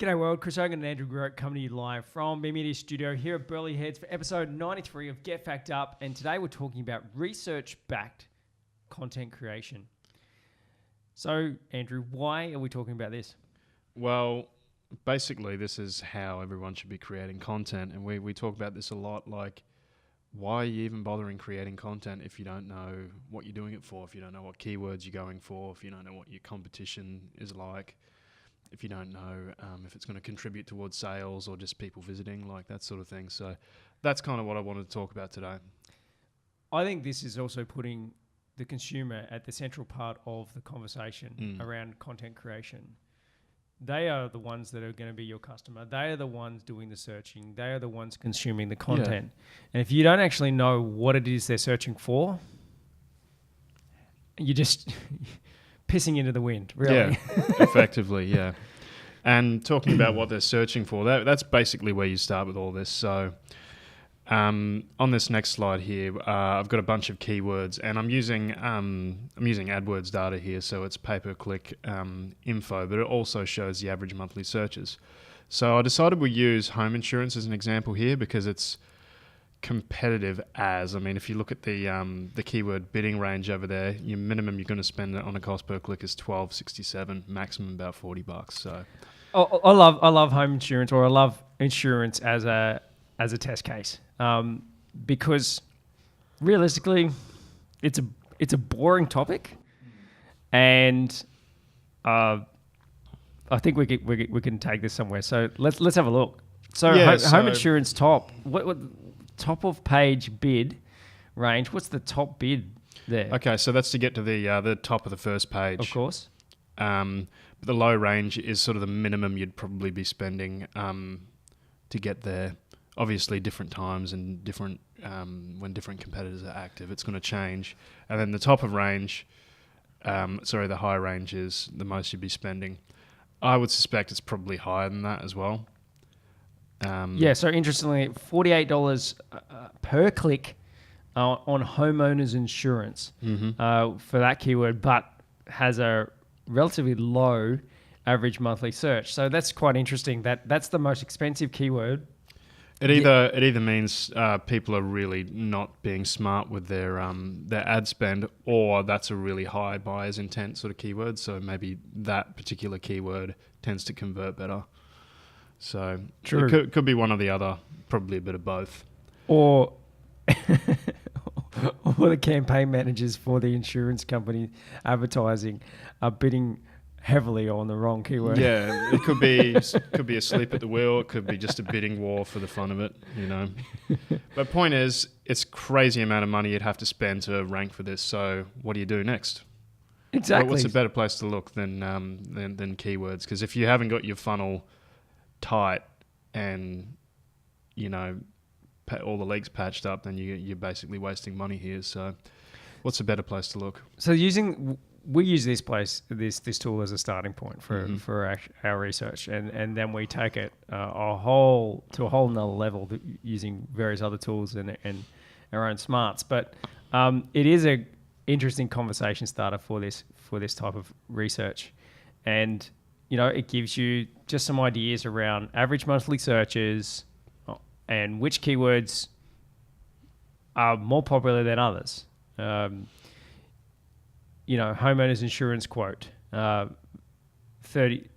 G'day world, Chris Hogan and Andrew Grote coming to you live from MeMedia studio here at Burleigh Heads for episode 93 of Get Fact Up, and today we're talking about research-backed content creation. So, Andrew, why are we talking about this? Well, basically this is how everyone should be creating content, and we talk about this a lot, like why are you even bothering creating content if you don't know what you're doing it for, if you don't know what keywords you're going for, if you don't know what your competition is like, if you don't know if it's going to contribute towards sales or just people visiting, like that sort of thing. So that's kind of what I wanted to talk about today. I think this is also putting the consumer at the central part of the conversation around content creation. They are the ones that are going to be your customer. They are the ones doing the searching. They are the ones consuming the content. Yeah. And if you don't actually know what it is they're searching for, you're just pissing into the wind, really. Yeah, effectively, yeah. And talking about what they're searching for, that's basically where you start with all this. So on this next slide here, I've got a bunch of keywords, and I'm using AdWords data here, so it's pay-per-click info, but it also shows the average monthly searches. So I decided we'd use home insurance as an example here because it's competitive as. I mean, if you look at the keyword bidding range over there, your minimum you're going to spend on a cost per click is $12.67, maximum about $40. So, I love home insurance, or I love insurance as a test case, because realistically, it's a boring topic, and I think we can take this somewhere. So let's have a look. So home insurance top. What top of page bid range? What's the top bid there? Okay, so that's to get to the top of the first page. Of course. But the low range is sort of the minimum you'd probably be spending to get there. Obviously, different times and different when different competitors are active, it's going to change. And then the top of range, the high range is the most you'd be spending. I would suspect it's probably higher than that as well. So interestingly, $48 per click on homeowners insurance for that keyword, but has a relatively low average monthly search. So that's quite interesting. That's the most expensive keyword. It either means people are really not being smart with their ad spend, or that's a really high buyer's intent sort of keyword. So maybe that particular keyword tends to convert better. So true. It could be one or the other, probably a bit of both. Or the campaign managers for the insurance company advertising are bidding heavily on the wrong keyword. Yeah, it could be asleep at the wheel. It could be just a bidding war for the fun of it, you know. But point is, it's crazy amount of money you'd have to spend to rank for this. So what do you do next? Exactly. What's a better place to look than keywords? Because if you haven't got your funnel tight and all the leaks patched up, then you're basically wasting money here. So what's a better place to look? So we use this tool as a starting point for our research, and then we take it to a whole nother level using various other tools and our own smarts. But it is a interesting conversation starter for this type of research, and it gives you just some ideas around average monthly searches and which keywords are more popular than others. Homeowners insurance quote, 30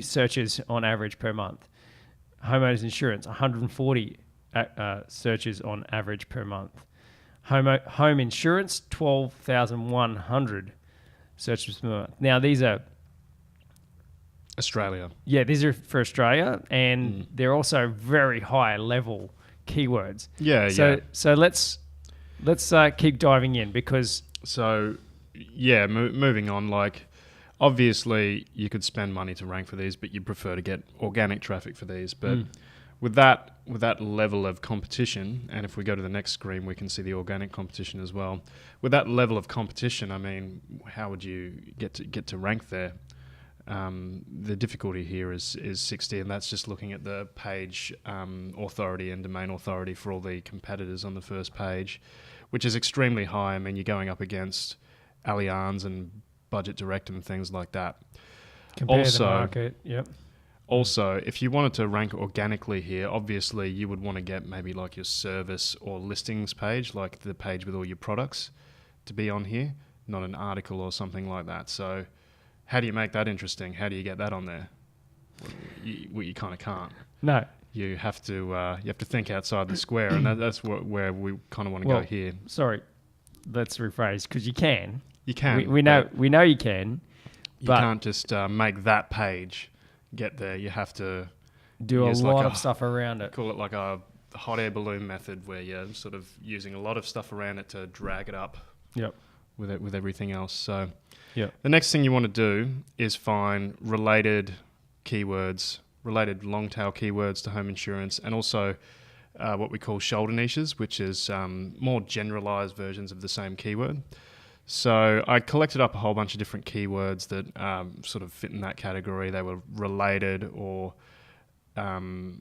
searches on average per month. Homeowners insurance, 140 searches on average per month. Home insurance, 12,100 searches per month. Now these are Australia. Yeah, these are for Australia, and they're also very high level keywords. So let's keep diving in, because moving on, like obviously you could spend money to rank for these, but you prefer to get organic traffic for these. But with that level of competition, and if we go to the next screen, we can see the organic competition as well. With that level of competition, I mean, how would you get to rank there? The difficulty here is 60, and that's just looking at the page authority and domain authority for all the competitors on the first page, which is extremely high. I mean, you're going up against Allianz and Budget Direct and things like that. Compare Also, the market. Yep. Also, if you wanted to rank organically here, obviously you would want to get maybe like your service or listings page, like the page with all your products, to be on here, not an article or something like that. So how do you make that interesting? How do you get that on there? Well, you kind of can't. No. You have to think outside the square, and that's where we kind of want to go here. Sorry, let's rephrase, because you can. You can. We know you can. You can't just make that page get there. You have to do a lot of stuff around it. Call it like a hot air balloon method, where you're sort of using a lot of stuff around it to drag it up. Yep. With everything else. So yep. The next thing you want to do is find related keywords, related long tail keywords to home insurance, and also what we call shoulder niches, which is more generalized versions of the same keyword. So I collected up a whole bunch of different keywords that sort of fit in that category. They were related or in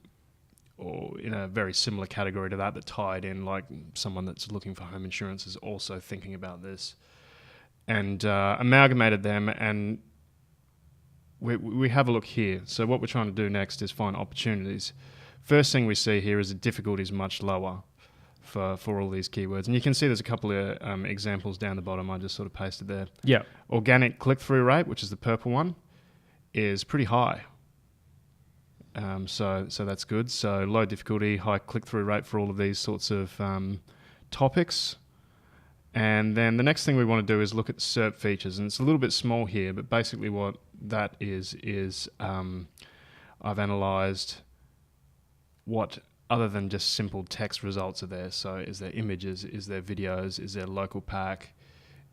a very similar category to that tied in, like someone that's looking for home insurance is also thinking about this, and amalgamated them, and we have a look here. So what we're trying to do next is find opportunities. First thing we see here is the difficulty is much lower for all these keywords. And you can see there's a couple of examples down the bottom. I just sort of pasted there. Yeah. Organic click-through rate, which is the purple one, is pretty high. So that's good. So low difficulty, high click-through rate for all of these sorts of topics. And then the next thing we want to do is look at SERP features. And it's a little bit small here, but basically what that is I've analysed what other than just simple text results are there. So is there images, is there videos, is there local pack,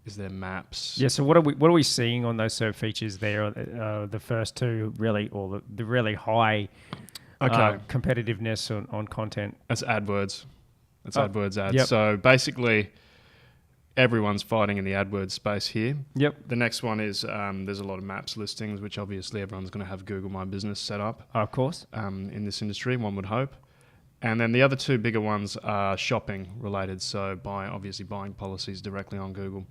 is there maps? Yeah, so what are we seeing on those SERP features there? The first two really, or the really high competitiveness on content. That's AdWords. That's AdWords ads. Yep. So basically everyone's fighting in the AdWords space here. Yep. The next one is there's a lot of maps listings, which obviously everyone's going to have Google My Business set up. Of course. In this industry, one would hope. And then the other two bigger ones are shopping related, so buying policies directly on Google.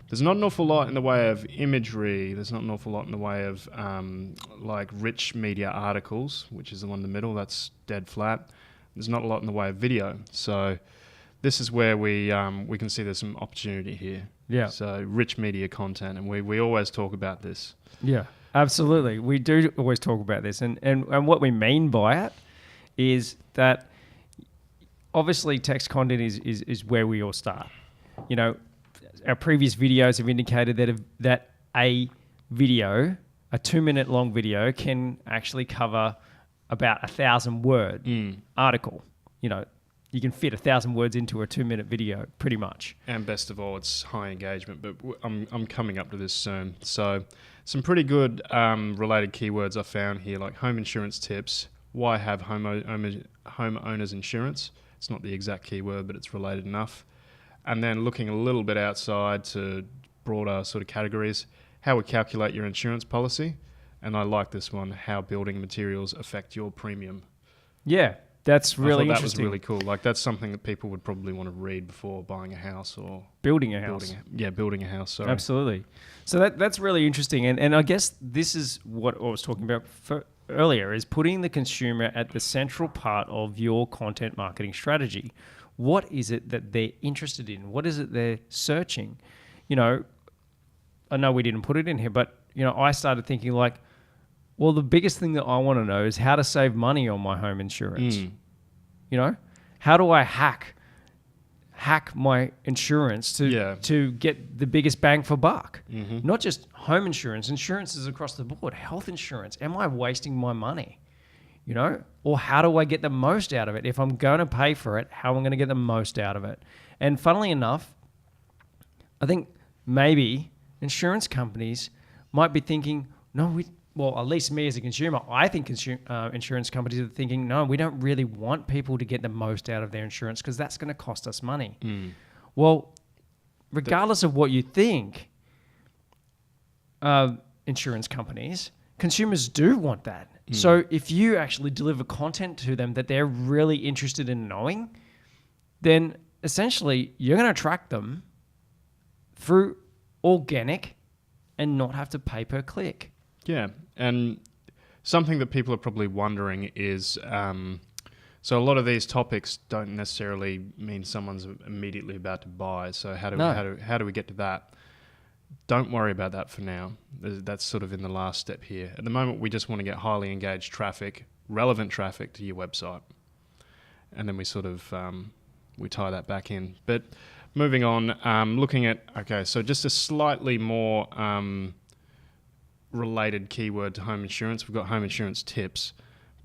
There's not an awful lot in the way of imagery. There's not an awful lot in the way of like rich media articles, which is the one in the middle. That's dead flat. There's not a lot in the way of video. So this is where we can see there's some opportunity here. Yeah. So rich media content, and we always talk about this. Yeah, absolutely. We do always talk about this, and what we mean by it is that obviously text content is where we all start. You know, our previous videos have indicated that a video, a 2-minute long video, can actually cover about 1,000 word article. You know, you can fit 1,000 words into a 2-minute video, pretty much. And best of all, it's high engagement. But I'm coming up to this soon. So some pretty good related keywords I found here, like home insurance tips. Why have homeowners insurance? It's not the exact keyword, but it's related enough. And then looking a little bit outside to broader sort of categories, how we calculate your insurance policy. And I like this one, how building materials affect your premium. Yeah, that's really interesting. That was really cool. Like that's something that people would probably want to read before buying a house or building a house. Building a house. Sorry. Absolutely. So that's really interesting. And I guess this is what I was talking about earlier, is putting the consumer at the central part of your content marketing strategy. What is it that they're interested in? What is it they're searching? You know, I know we didn't put it in here, but you know, I started thinking like, well, the biggest thing that I want to know is how to save money on my home insurance. You know, how do I hack my insurance to get the biggest bang for buck? Not just home insurance. Insurance is across the board. Health insurance. Am I wasting my money? You know, or how do I get the most out of it? If I'm going to pay for it, how am I going to get the most out of it? And funnily enough, I think maybe insurance companies might be thinking, well, at least me as a consumer, I think insurance companies are thinking, no, we don't really want people to get the most out of their insurance because that's going to cost us money. Well, regardless of what you think, insurance companies, consumers do want that. So if you actually deliver content to them that they're really interested in knowing, then essentially you're going to attract them through organic and not have to pay per click. Yeah, and something that people are probably wondering is, so a lot of these topics don't necessarily mean someone's immediately about to buy. So how do we get to that? Don't worry about that for now. That's sort of in the last step here. At the moment, we just want to get highly engaged traffic, relevant traffic to your website, and then we sort of we tie that back in. But moving on, looking at so just a slightly more related keyword to home insurance. We've got home insurance tips.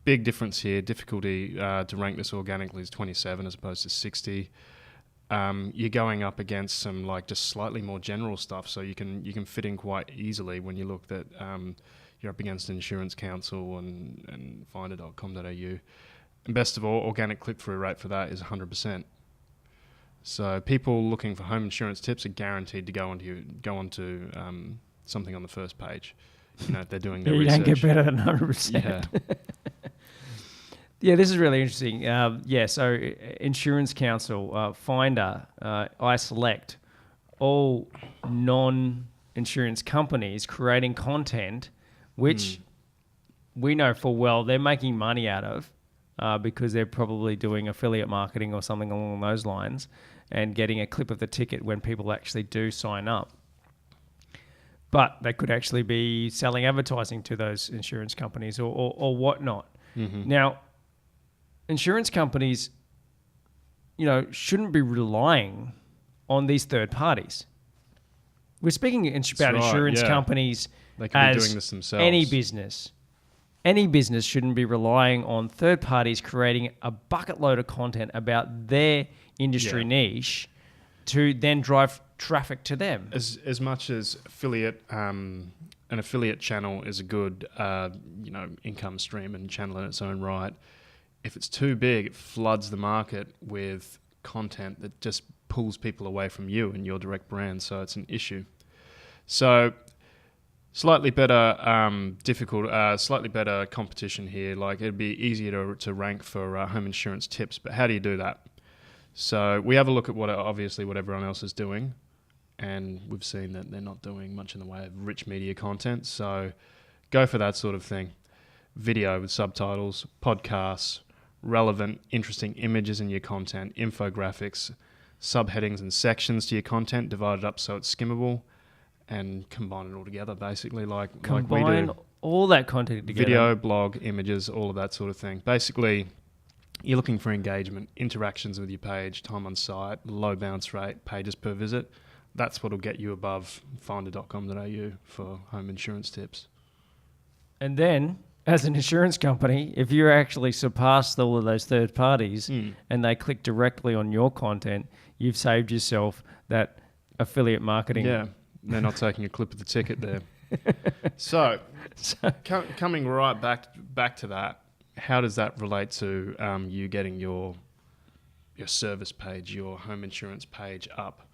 Big difference here. Difficulty to rank this organically is 27 as opposed to 60. You're going up against some like just slightly more general stuff, so you can fit in quite easily when you look that you're up against Insurance Council and finder.com.au. And best of all, organic click-through rate for that is 100%. So people looking for home insurance tips are guaranteed to go onto something on the first page. You know, if they're doing their research. You don't get better than 100%. Yeah. Yeah, this is really interesting. So Insurance Council, Finder, I select all non-insurance companies creating content, which we know full well they're making money out of because they're probably doing affiliate marketing or something along those lines and getting a clip of the ticket when people actually do sign up. But they could actually be selling advertising to those insurance companies or whatnot. Mm-hmm. Now, insurance companies, shouldn't be relying on these third parties. We're speaking about insurance companies they could be doing this themselves. Any business. Any business shouldn't be relying on third parties creating a bucket load of content about their industry niche to then drive traffic to them. As much as an affiliate channel is a good income stream and channel in its own right, if it's too big, it floods the market with content that just pulls people away from you and your direct brand. So it's an issue. So slightly better competition here. Like it'd be easier to rank for home insurance tips, but how do you do that? So we have a look at what everyone else is doing, and we've seen that they're not doing much in the way of rich media content. So go for that sort of thing. Video with subtitles, podcasts, relevant, interesting images in your content, infographics, subheadings and sections to your content, divided up so it's skimmable, and combine it all together basically like we do. All that content together. Video, blog, images, all of that sort of thing. Basically, you're looking for engagement, interactions with your page, time on site, low bounce rate, pages per visit. That's what will get you above finder.com.au for home insurance tips. And then, as an insurance company, if you actually surpass all of those third parties and they click directly on your content, you've saved yourself that affiliate marketing. Yeah, they're not taking a clip of the ticket there. So coming right back to that, how does that relate to you getting your service page, your home insurance page up?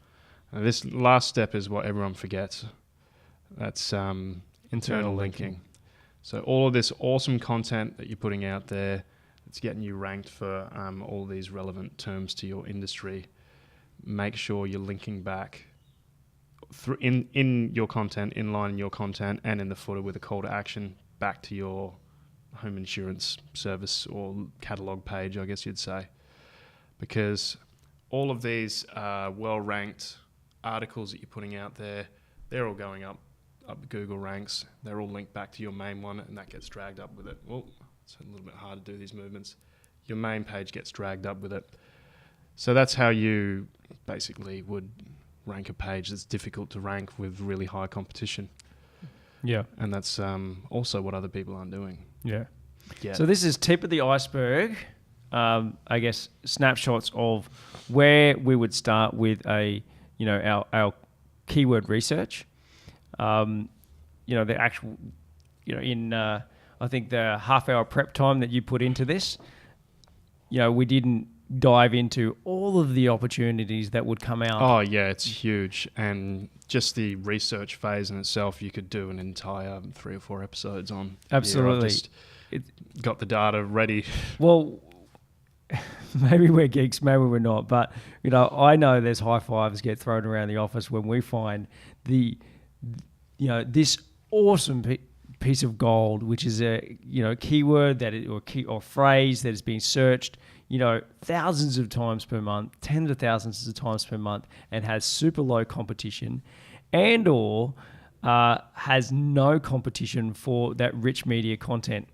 Now, this last step is what everyone forgets. That's internal linking. So all of this awesome content that you're putting out there, it's getting you ranked for all these relevant terms to your industry. Make sure you're linking back in your content, in line in your content, and in the footer with a call to action back to your home insurance service or catalog page, I guess you'd say. Because all of these well-ranked articles that you're putting out there, they're all going up Google ranks. They're all linked back to your main one, and that gets dragged up with it. Well, it's a little bit hard to do these movements. Your main page gets dragged up with it. So that's how you basically would rank a page that's difficult to rank with really high competition. Yeah. And that's also what other people aren't doing. Yeah. So this is tip of the iceberg, I guess, snapshots of where we would start with our keyword research. The actual, I think the half-hour prep time that you put into this, we didn't dive into all of the opportunities that would come out. Oh, yeah, it's huge. And just the research phase in itself, you could do an entire 3 or 4 episodes on. Absolutely. Got the data ready. Well, maybe we're geeks, maybe we're not. But, I know there's high fives get thrown around the office when we find this awesome piece of gold, which is a keyword or phrase that is being searched thousands of times per month, tens of thousands of times per month, and has super low competition, and or has no competition for that rich media content.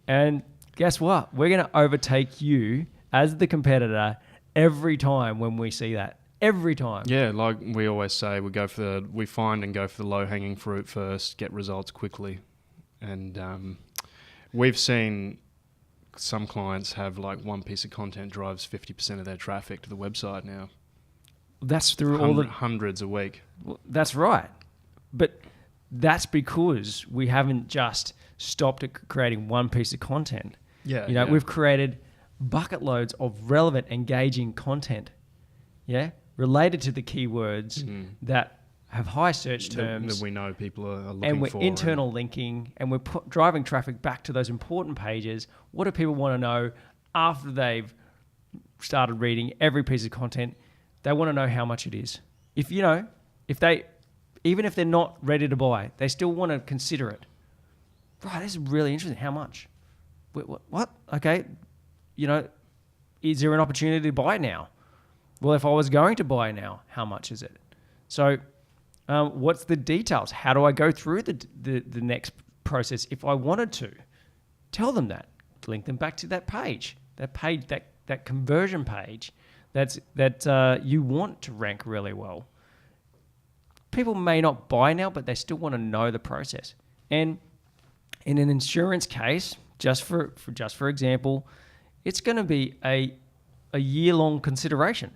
And guess what? We're going to overtake you as the competitor every time when we see that. Every time. Yeah, like we always say, we find and go for the low-hanging fruit first, get results quickly. And we've seen some clients have like one piece of content drives 50% of their traffic to the website now. That's through all the hundreds a week. Well, that's right. But that's because we haven't just stopped at creating one piece of content. Yeah. We've created bucket loads of relevant, engaging content. Yeah. Related to the keywords that have high search terms. That we know people are looking for. And we're internal linking, and we're driving traffic back to those important pages. What do people want to know after they've started reading every piece of content? They want to know how much it is. Even if they're not ready to buy, they still want to consider it. Right, this is really interesting. How much? What? Okay. Is there an opportunity to buy now? Well, if I was going to buy now, how much is it? So what's the details? How do I go through the next process if I wanted to? Tell them that. Link them back to that page, that conversion page that you want to rank really well. People may not buy now, but they still want to know the process. And in an insurance case, just for example, it's going to be a year-long consideration.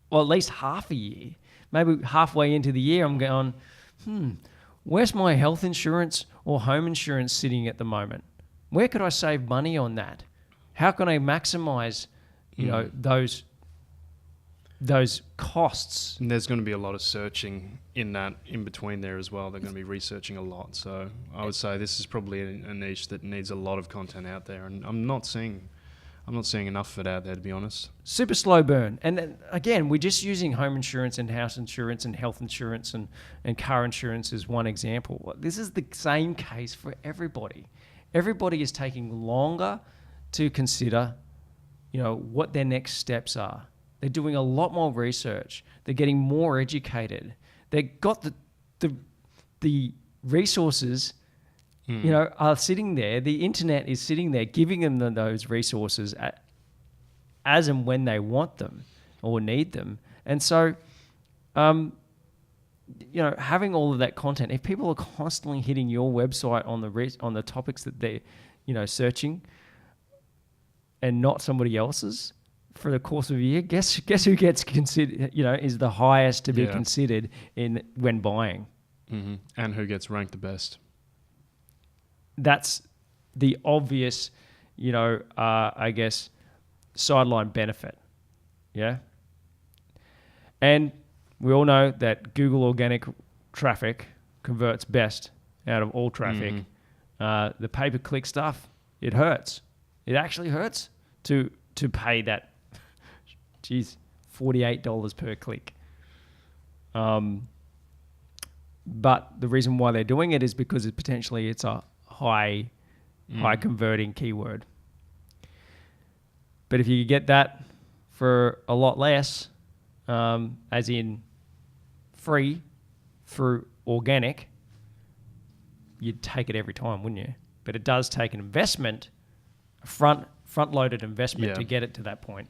Or at least half a year. Maybe halfway into the year, I'm going, where's my health insurance or home insurance sitting at the moment? Where could I save money on that? How can I maximize, those costs? And there's going to be a lot of searching in between there as well. They're going to be researching a lot. So I would say this is probably a niche that needs a lot of content out there, and I'm not seeing enough of it out there, to be honest. Super slow burn. And then, again, we're just using home insurance and house insurance and health insurance and car insurance as one example. This is the same case for everybody. Everybody is taking longer to consider, what their next steps are. They're doing a lot more research. They're getting more educated. They've got the resources are sitting there. The internet is sitting there giving them those resources as and when they want them or need them. And so, having all of that content, if people are constantly hitting your website on the topics that they're, searching and not somebody else's for the course of a year, guess who gets considered, is the highest to be considered when buying. Mm-hmm. And who gets ranked the best. That's the obvious, I guess, sideline benefit. Yeah. And we all know that Google organic traffic converts best out of all traffic. The pay-per-click stuff, it hurts. It actually hurts to pay that, $48 per click. But the reason why they're doing it is because it's a high converting keyword. But if you could get that for a lot less, as in free through organic, you'd take it every time, wouldn't you? But it does take an investment, a front-loaded investment to get it to that point.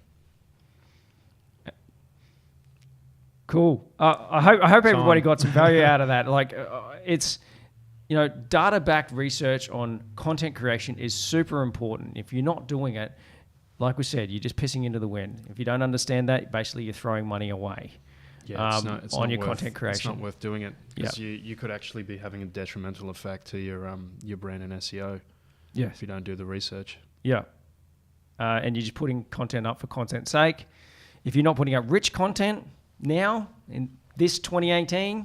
Cool. I hope everybody got some value out of that. It's data-backed research on content creation is super important. If you're not doing it, like we said, you're just pissing into the wind. If you don't understand that, basically you're throwing money away on your content creation. It's not worth doing it because you could actually be having a detrimental effect to your brand and SEO if you don't do the research. Yeah. And you're just putting content up for content's sake. If you're not putting up rich content now, in this 2018,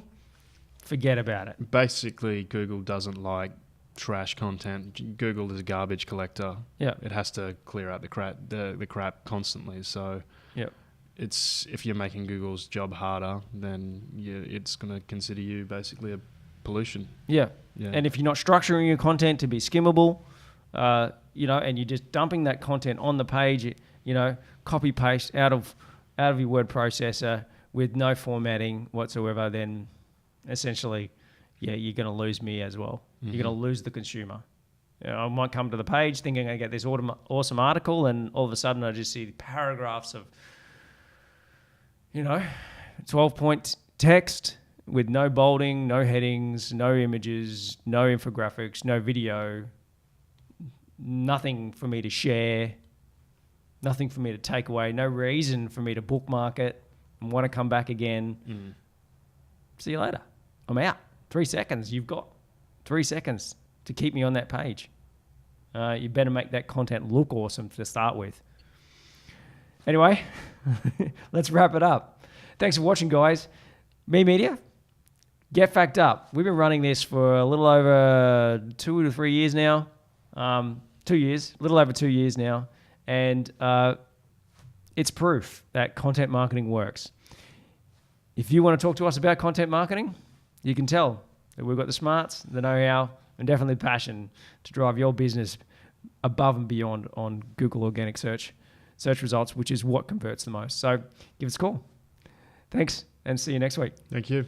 forget about it. Basically, Google doesn't like trash content. Google is a garbage collector. Yeah, it has to clear out the crap constantly. So, if you're making Google's job harder, then it's going to consider you basically pollution. Yeah. Yeah. And if you're not structuring your content to be skimmable, and you're just dumping that content on the page, copy paste out of your word processor with no formatting whatsoever, then essentially, you're going to lose me as well. Mm-hmm. You're going to lose the consumer. I might come to the page thinking I get this awesome article, and all of a sudden I just see paragraphs of, 12-point text with no bolding, no headings, no images, no infographics, no video, nothing for me to share, nothing for me to take away, no reason for me to bookmark it and want to come back again. Mm. See you later. I'm out. 3 seconds. You've got 3 seconds to keep me on that page. You better make that content look awesome to start with. Anyway, let's wrap it up. Thanks for watching, guys. MeMedia, get fact up. We've been running this for a little over 2 to 3 years now. 2 years, a little over 2 years now. And it's proof that content marketing works. If you want to talk to us about content marketing, you can tell that we've got the smarts, the know-how, and definitely the passion to drive your business above and beyond on Google organic search results, which is what converts the most. So give us a call. Thanks, and see you next week. Thank you.